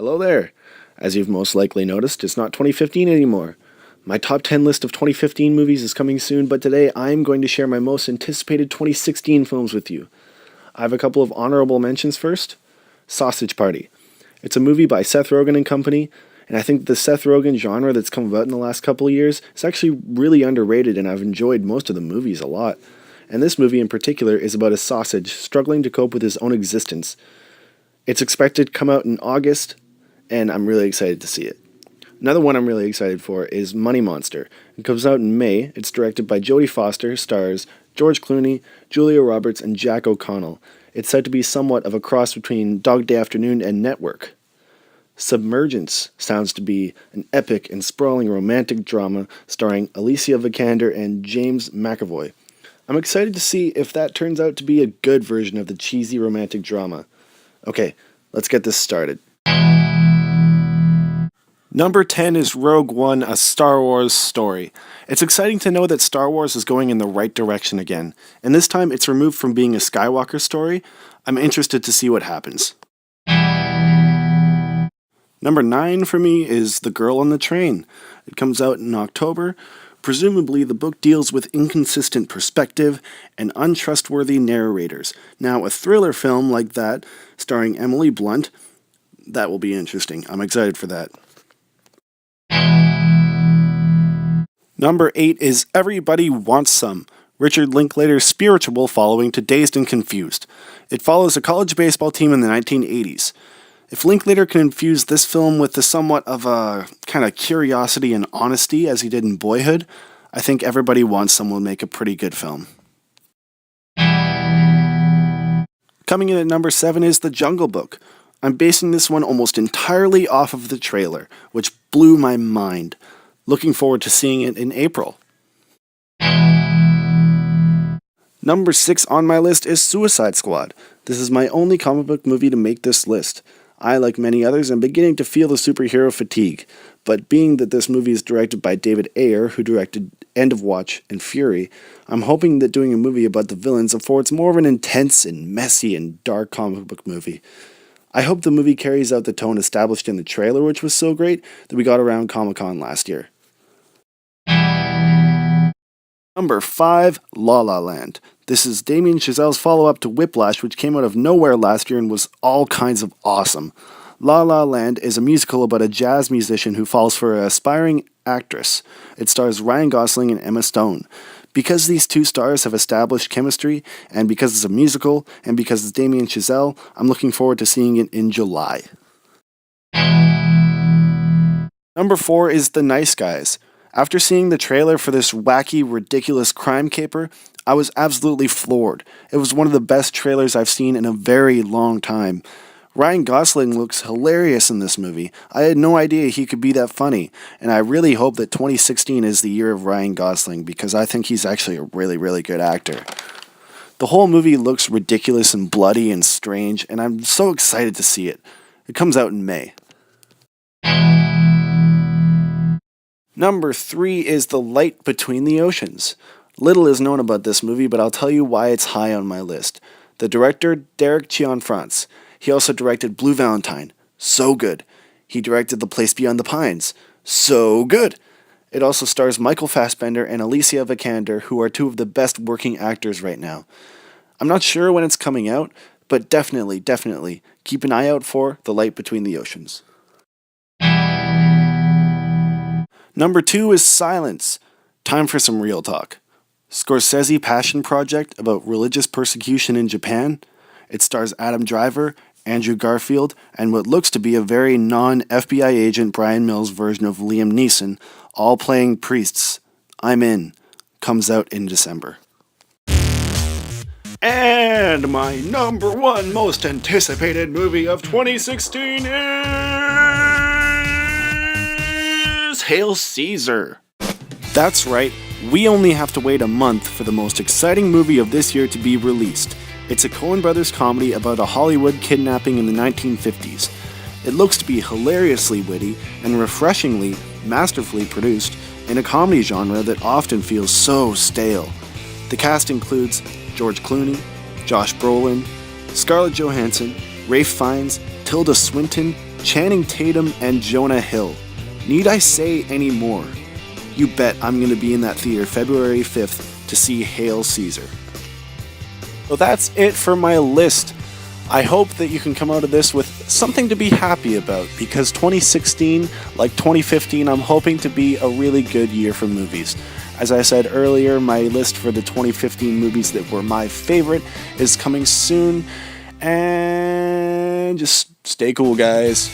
Hello there. As you've most likely noticed, it's not 2015 anymore. My top 10 list of 2015 movies is coming soon, but today I'm going to share my most anticipated 2016 films with you. I have a couple of honorable mentions first. Sausage Party. It's a movie by Seth Rogen and company, and I think the Seth Rogen genre that's come about in the last couple of years is actually really underrated, and I've enjoyed most of the movies a lot. And this movie in particular is about a sausage struggling to cope with his own existence. It's expected to come out in August, and I'm really excited to see it. Another one I'm really excited for is Money Monster. It comes out in May. It's directed by Jodie Foster, stars George Clooney, Julia Roberts, and Jack O'Connell. It's said to be somewhat of a cross between Dog Day Afternoon and Network. Submergence sounds to be an epic and sprawling romantic drama starring Alicia Vikander and James McAvoy. I'm excited to see if that turns out to be a good version of the cheesy romantic drama. Okay, let's get this started. Number 10 is Rogue One, a Star Wars story. It's exciting to know that Star Wars is going in the right direction again, and this time it's removed from being a Skywalker story. I'm interested to see what happens. Number 9 for me is The Girl on the Train. It comes out in October. Presumably, the book deals with inconsistent perspective and untrustworthy narrators. Now, a thriller film like that, starring Emily Blunt, that will be interesting. I'm excited for that. Number 8 is Everybody Wants Some, Richard Linklater's spiritual following to Dazed and Confused. It follows a college baseball team in the 1980s. If Linklater can infuse this film with the somewhat of a kind of curiosity and honesty as he did in Boyhood, I think Everybody Wants Some will make a pretty good film. Coming in at number 7 is The Jungle Book. I'm basing this one almost entirely off of the trailer, which blew my mind. Looking forward to seeing it in April. Number 6 on my list is Suicide Squad. This is my only comic book movie to make this list. I, like many others, am beginning to feel the superhero fatigue, but being that this movie is directed by David Ayer, who directed End of Watch and Fury, I'm hoping that doing a movie about the villains affords more of an intense and messy and dark comic book movie. I hope the movie carries out the tone established in the trailer, which was so great that we got around Comic-Con last year. Number 5, La La Land. This is Damien Chazelle's follow-up to Whiplash, which came out of nowhere last year and was all kinds of awesome. La La Land is a musical about a jazz musician who falls for an aspiring actress. It stars Ryan Gosling and Emma Stone. Because these two stars have established chemistry, and because it's a musical, and because it's Damien Chazelle, I'm looking forward to seeing it in July. Number 4 is The Nice Guys. After seeing the trailer for this wacky, ridiculous crime caper, I was absolutely floored. It was one of the best trailers I've seen in a very long time. Ryan Gosling looks hilarious in this movie. I had no idea he could be that funny, and I really hope that 2016 is the year of Ryan Gosling because I think he's actually a really, really good actor. The whole movie looks ridiculous and bloody and strange, and I'm so excited to see it. It comes out in May. Number 3 is The Light Between the Oceans. Little is known about this movie, but I'll tell you why it's high on my list. The director, Derek Cianfrance. He also directed Blue Valentine. So good. He directed The Place Beyond the Pines. So good. It also stars Michael Fassbender and Alicia Vikander, who are two of the best working actors right now. I'm not sure when it's coming out, but definitely keep an eye out for The Light Between the Oceans. Number 2 is Silence. Time for some real talk. Scorsese passion project about religious persecution in Japan. It stars Adam Driver, Andrew Garfield, and what looks to be a very non-FBI agent Brian Mills version of Liam Neeson, all playing priests. I'm in. Comes out in December. And my number 1 most anticipated movie of 2016 is Hail Caesar. That's right, we only have to wait a month for the most exciting movie of this year to be released. It's a Coen Brothers comedy about a Hollywood kidnapping in the 1950s. It looks to be hilariously witty and refreshingly, masterfully produced in a comedy genre that often feels so stale. The cast includes George Clooney, Josh Brolin, Scarlett Johansson, Ralph Fiennes, Tilda Swinton, Channing Tatum and Jonah Hill. Need I say any more? You bet I'm going to be in that theater February 5th to see Hail Caesar. So that's it for my list. I hope that you can come out of this with something to be happy about, because 2016, like 2015, I'm hoping to be a really good year for movies. As I said earlier, my list for the 2015 movies that were my favorite is coming soon, and just stay cool, guys.